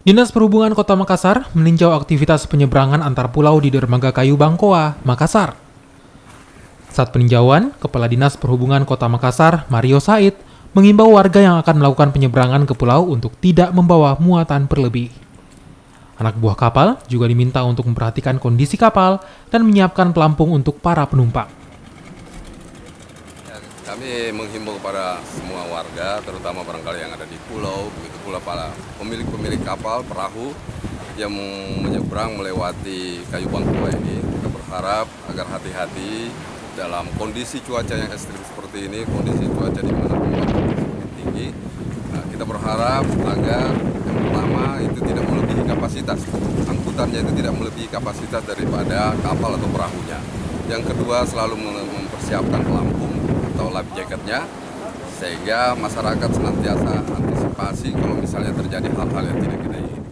Dinas Perhubungan Kota Makassar meninjau aktivitas penyeberangan antar pulau di Dermaga Kayu Bangkoa, Makassar. Saat peninjauan, Kepala Dinas Perhubungan Kota Makassar, Mario Said, mengimbau warga yang akan melakukan penyeberangan ke pulau untuk tidak membawa muatan berlebih. Anak buah kapal juga diminta untuk memperhatikan kondisi kapal dan menyiapkan pelampung untuk para penumpang. Kami menghimbau kepada semua warga, terutama barangkali yang ada di pulau, begitu pula para pemilik kapal, perahu yang menyeberang melewati Kayu Bangkoa ini. Kita berharap agar hati-hati dalam kondisi cuaca yang ekstrim seperti ini, kondisi cuaca di mana semakin tinggi. Nah, kita berharap agar yang pertama itu tidak melebihi kapasitas, angkutannya itu tidak melebihi kapasitas daripada kapal atau perahunya. Yang kedua, selalu mempersiapkan pelampung atau life jacketnya, sehingga masyarakat senantiasa antisipasi kalau misalnya terjadi hal-hal yang tidak kita inginkan.